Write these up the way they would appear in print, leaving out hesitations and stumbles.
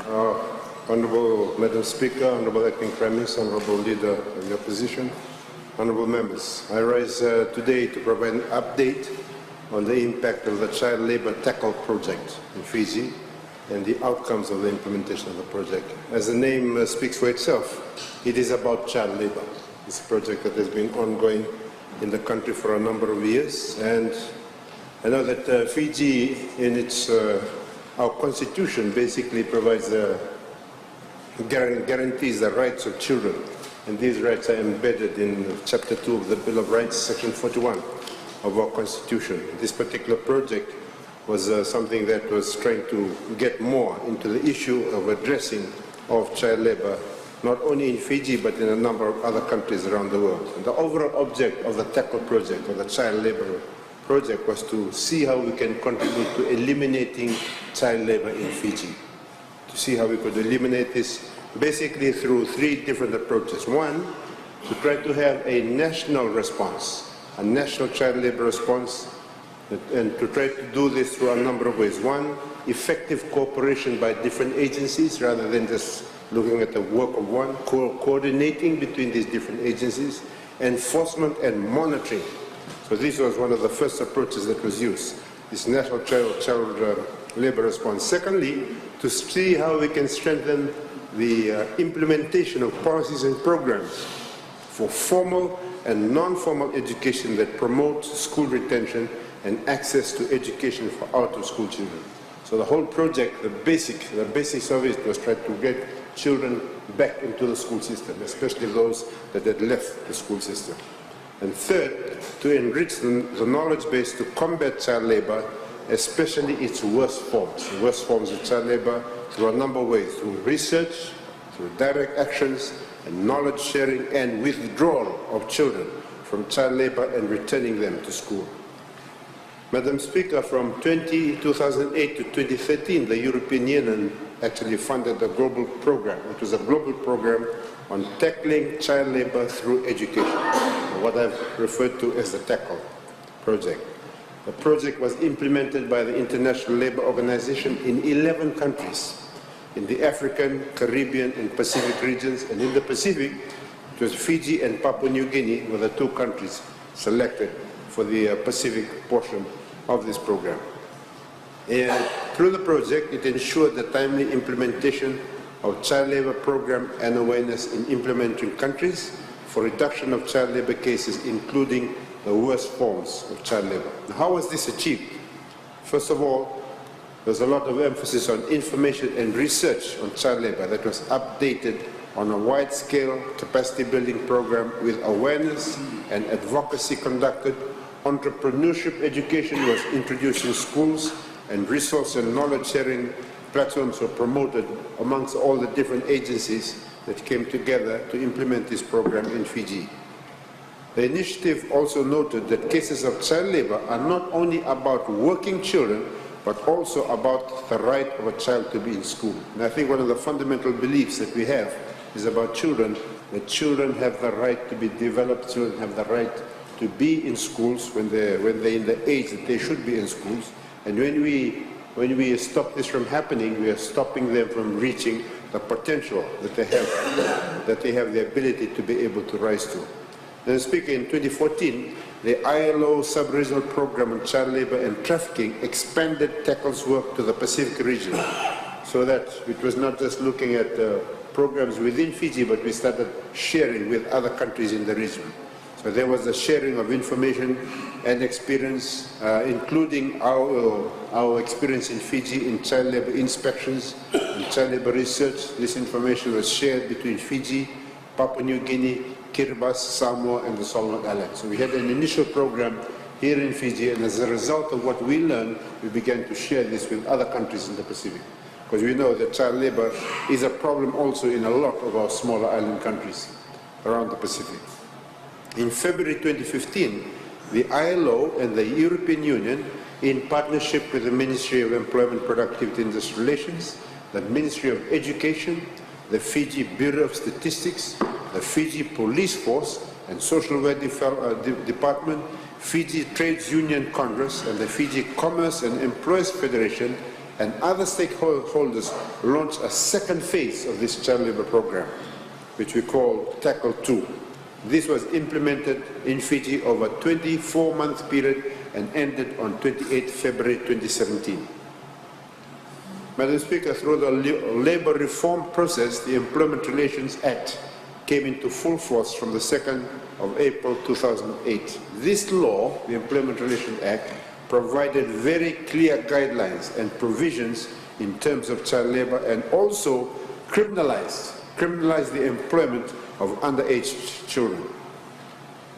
Honourable Madam Speaker, Honourable Acting Prime Minister, Honourable Leader of the Opposition, Honourable Members, I rise today to provide an update on the impact of the Child Labour Tackle project in Fiji and the outcomes of the implementation of the project. As the name speaks for itself, it is about child labour. It's a project that has been ongoing in the country for a number of years, and I know that Fiji, in its our constitution, basically provides guarantees the rights of children, and these rights are embedded in Chapter 2 of the Bill of Rights, Section 41 of our constitution. This particular project was something that was trying to get more into the issue of addressing of child labour, not only in Fiji but in a number of other countries around the world. And the overall object of the Tackle project, or the child labour project, was to see how we can contribute to eliminating child labour in Fiji. To see how we could eliminate this basically through three different approaches. One, to try to have a national response, a national child labour response, and to try to do this through a number of ways. One, effective cooperation by different agencies rather than just looking at the work of one, coordinating between these different agencies, enforcement and monitoring. So this was one of the first approaches that was used, this national child labour response. Secondly, to see how we can strengthen the implementation of policies and programs for formal and non-formal education that promotes school retention and access to education for out-of-school children. So the whole project, the basics of it was try to get children back into the school system, especially those that had left the school system. And third, to enrich the knowledge base to combat child labour, especially its worst forms of child labour, through a number of ways, through research, through direct actions, and knowledge sharing and withdrawal of children from child labour and returning them to school. Madam Speaker, from 2008 to 2013, the European Union actually funded a global program. It was a global program on tackling child labour through education, what I've referred to as the Tackle project. The project was implemented by the International Labour Organization in 11 countries, in the African, Caribbean and Pacific regions, and in the Pacific, it was Fiji and Papua New Guinea were the two countries selected for the Pacific portion of this program. And through the project, it ensured the timely implementation of child labour program and awareness in implementing countries for reduction of child labour cases, including the worst forms of child labour. Now, how was this achieved? First of all, there was a lot of emphasis on information and research on child labour that was updated on a wide-scale capacity-building program with awareness and advocacy conducted. Entrepreneurship education was introduced in schools, and resource and knowledge-sharing platforms were promoted amongst all the different agencies that came together to implement this program in Fiji. The initiative also noted that cases of child labour are not only about working children, but also about the right of a child to be in school. And I think one of the fundamental beliefs that we have is about children, that children have the right to be developed, children have the right to be in schools when they're in the age that they should be in schools. And when we stop this from happening, we are stopping them from reaching the potential that they have the ability to be able to rise to. Then speaking in 2014, the ILO sub-regional program on child labour and trafficking expanded Tackle's work to the Pacific region, so that it was not just looking at programs within Fiji, but we started sharing with other countries in the region. So there was a sharing of information and experience, including our experience in Fiji in child labour inspections and child labour research. This information was shared between Fiji, Papua New Guinea, Kiribati, Samoa and the Solomon Islands. So we had an initial program here in Fiji, and as a result of what we learned, we began to share this with other countries in the Pacific. Because we know that child labour is a problem also in a lot of our smaller island countries around the Pacific. In February 2015, the ILO and the European Union, in partnership with the Ministry of Employment, Productivity and Industrial Relations, the Ministry of Education, the Fiji Bureau of Statistics, the Fiji Police Force and Social Welfare Department, Fiji Trades Union Congress and the Fiji Commerce and Employers Federation and other stakeholders launched a second phase of this child labor program, which we call Tackle 2. This was implemented in Fiji over a 24-month period and ended on 28 February 2017. Madam Speaker, through the labor reform process, the Employment Relations Act came into full force from the 2nd of April 2008. This law, the Employment Relations Act, provided very clear guidelines and provisions in terms of child labor and also criminalized the employment of underage children.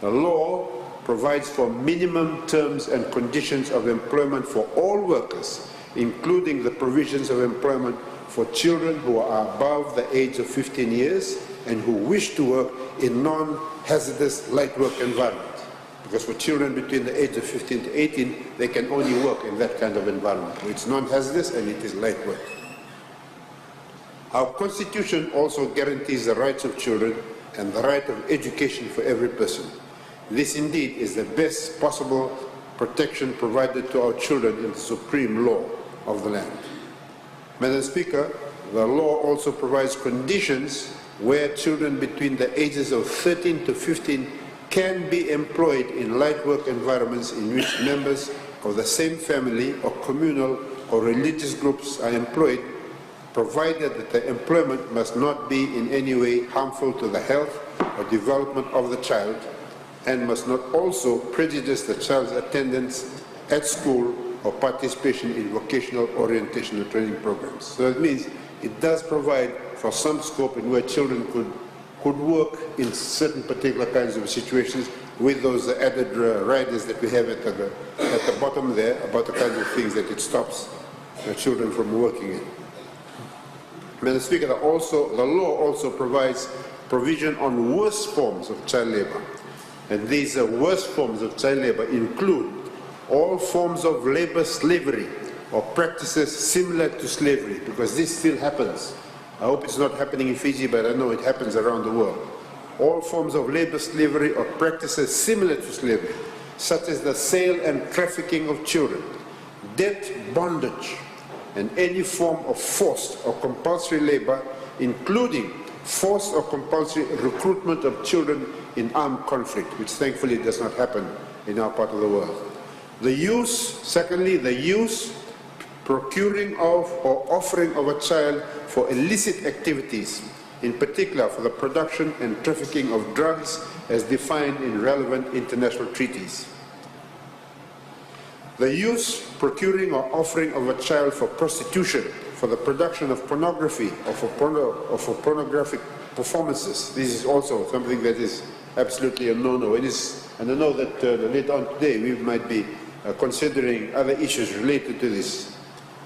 The law provides for minimum terms and conditions of employment for all workers, including the provisions of employment for children who are above the age of 15 years and who wish to work in non-hazardous light work environment. Because for children between the age of 15 to 18, they can only work in that kind of environment. It's non-hazardous and it is light work. Our Constitution also guarantees the rights of children and the right of education for every person. This indeed is the best possible protection provided to our children in the supreme law of the land. Madam Speaker, the law also provides conditions where children between the ages of 13 to 15 can be employed in light work environments in which members of the same family or communal or religious groups are employed, provided that the employment must not be in any way harmful to the health or development of the child and must not also prejudice the child's attendance at school or participation in vocational orientational training programs. So it means it does provide for some scope in where children could work in certain particular kinds of situations with those added riders that we have at the bottom there about the kinds of things that it stops children from working in. Madam Speaker, the law also provides provision on worse forms of child labor. And these worst forms of child labor include all forms of labor slavery or practices similar to slavery, because this still happens. I hope it's not happening in Fiji, but I know it happens around the world. All forms of labor slavery or practices similar to slavery, such as the sale and trafficking of children, debt bondage, and any form of forced or compulsory labor, including forced or compulsory recruitment of children in armed conflict, which thankfully does not happen in our part of the world. Secondly, the use, procuring of, or offering of a child for illicit activities, in particular for the production and trafficking of drugs as defined in relevant international treaties. The use, procuring or offering of a child for prostitution, for the production of pornography or for pornographic performances. This is also something that is absolutely a no-no. And I know that later on today we might be considering other issues related to this,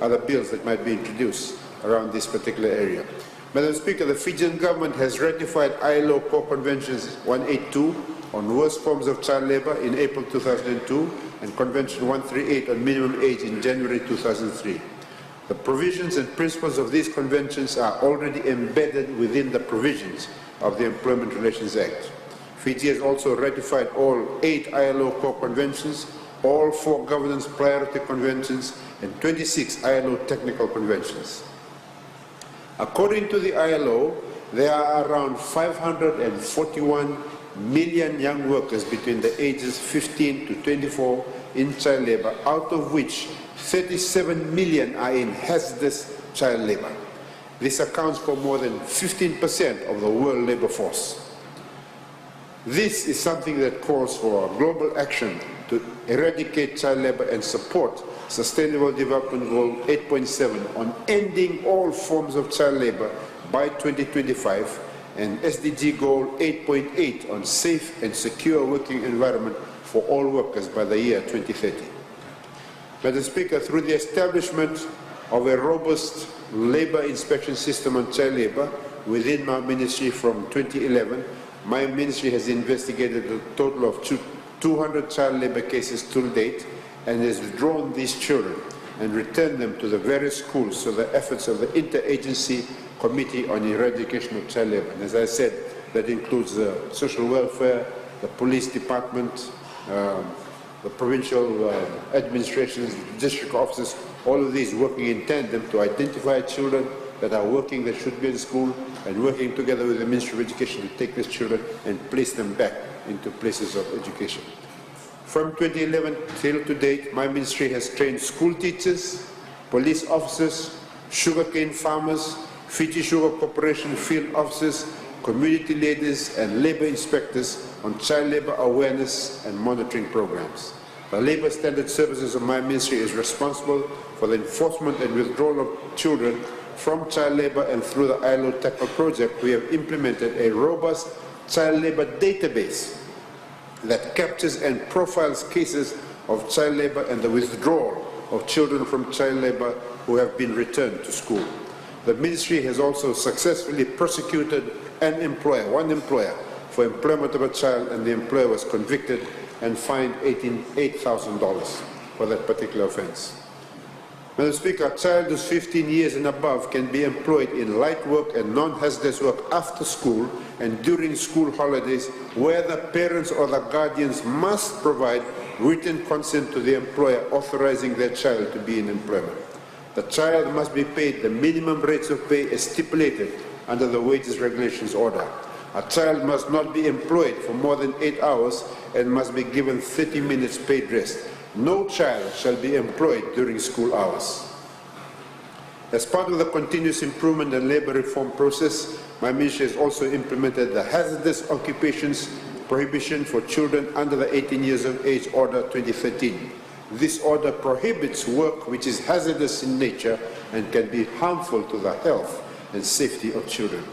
other bills that might be introduced around this particular area. Madam Speaker, the Fijian government has ratified ILO Core Conventions 182 on worst forms of child labor in April 2002 and Convention 138 on minimum age in January 2003. The provisions and principles of these conventions are already embedded within the provisions of the Employment Relations Act. Fiji has also ratified all 8 ILO core conventions, all 4 governance priority conventions, and 26 ILO technical conventions. According to the ILO, there are around 541 million young workers between the ages 15 to 24 in child labor, out of which 37 million are in hazardous child labor. This accounts for more than 15% of the world labor force. This is something that calls for global action to eradicate child labor and support Sustainable Development Goal 8.7 on ending all forms of child labor by 2025 and SDG Goal 8.8 on safe and secure working environment for all workers by the year 2030. Madam Speaker, through the establishment of a robust labor inspection system on child labor within my ministry from 2011, my ministry has investigated a total of 200 child labor cases to date and has withdrawn these children and returned them to the various schools so the efforts of the Interagency Committee on Eradication of Child Labor. And as I said, that includes the social welfare, the police department, the provincial administrations, district offices, All of these working in tandem to identify children that are working, that should be in school, and working together with the Ministry of Education to take these children and place them back into places of education. From 2011 till to date, my ministry has trained school teachers, police officers, sugarcane farmers, Fiji Sugar Corporation field officers, community leaders and labor inspectors on child labor awareness and monitoring programs. The Labor Standard Services of my ministry is responsible for the enforcement and withdrawal of children from child labor, and through the ILO Tackle project, we have implemented a robust child labor database that captures and profiles cases of child labor and the withdrawal of children from child labor who have been returned to school. The ministry has also successfully prosecuted one employer, for employment of a child, and the employer was convicted and fined $8,000 for that particular offense. Madam Speaker, a child who's 15 years and above can be employed in light work and non-hazardous work after school and during school holidays, where the parents or the guardians must provide written consent to the employer authorizing their child to be in employment. The child must be paid the minimum rates of pay as stipulated under the Wages Regulations Order. A child must not be employed for more than 8 hours and must be given 30 minutes paid rest. No child shall be employed during school hours. As part of the continuous improvement and labor reform process, my ministry has also implemented the Hazardous Occupations Prohibition for Children under the 18 years of age Order 2013. This order prohibits work which is hazardous in nature and can be harmful to the health and safety of children.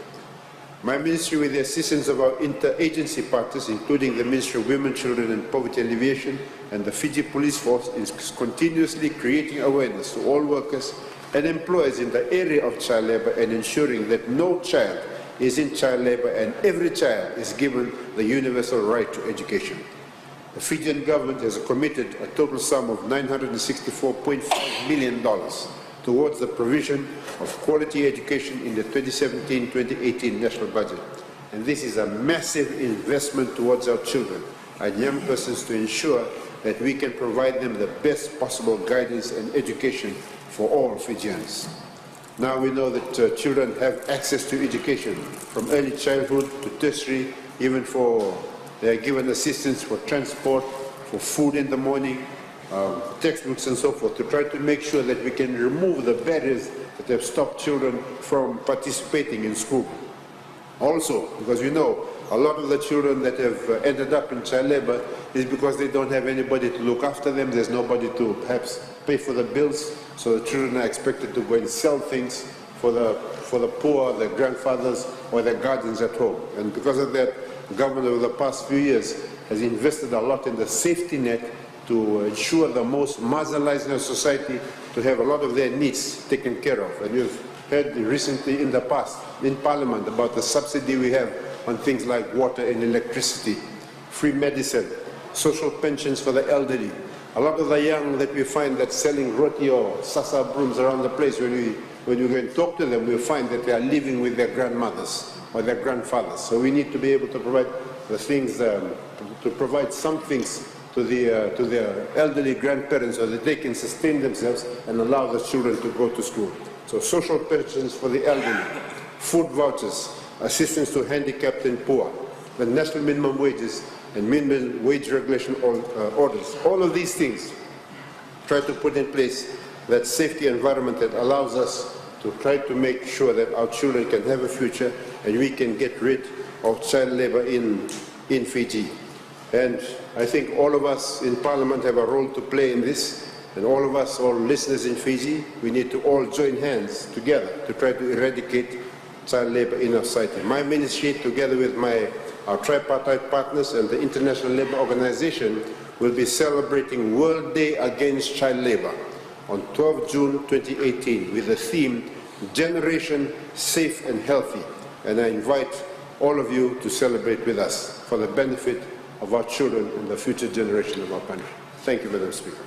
My ministry, with the assistance of our interagency partners, including the Ministry of Women, Children and Poverty Alleviation and the Fiji Police Force, is continuously creating awareness to all workers and employers in the area of child labor and ensuring that no child is in child labor and every child is given the universal right to education. The Fijian government has committed a total sum of $964.5 million towards the provision of quality education in the 2017-2018 national budget. And this is a massive investment towards our children and young persons to ensure that we can provide them the best possible guidance and education for all Fijians. Now we know that children have access to education from early childhood to tertiary, even they are given assistance for transport, for food in the morning, textbooks and so forth, to try to make sure that we can remove the barriers that have stopped children from participating in school. Also, because we know a lot of the children that have ended up in child labor is because they don't have anybody to look after them, there's nobody to perhaps pay for the bills, so the children are expected to go and sell things for the poor, their grandfathers or their guardians at home. And because of that, the government over the past few years has invested a lot in the safety net to ensure the most marginalized in our society to have a lot of their needs taken care of. And you've heard recently in the past in Parliament about the subsidy we have on things like water and electricity, free medicine, social pensions for the elderly. A lot of the young that we find that selling roti or sasa brooms around the place, when you go and talk to them, we find that they are living with their grandmothers or their grandfathers. So we need to be able to provide the things, to provide some things to their elderly grandparents so that they can sustain themselves and allow the children to go to school. So social pensions for the elderly, food vouchers, assistance to handicapped and poor, the national minimum wages and minimum wage regulation orders. All of these things try to put in place that safety environment that allows us to try to make sure that our children can have a future and we can get rid of child labor in Fiji. And I think all of us in Parliament have a role to play in this, and all of us, all listeners in Fiji, we need to all join hands together to try to eradicate child labor in our society. My ministry, together with our tripartite partners and the International Labour Organization, will be celebrating World Day Against Child Labor on 12 June 2018 with the theme, Generation Safe and Healthy. And I invite all of you to celebrate with us for the benefit of our children and the future generation of our country. Thank you, Madam Speaker.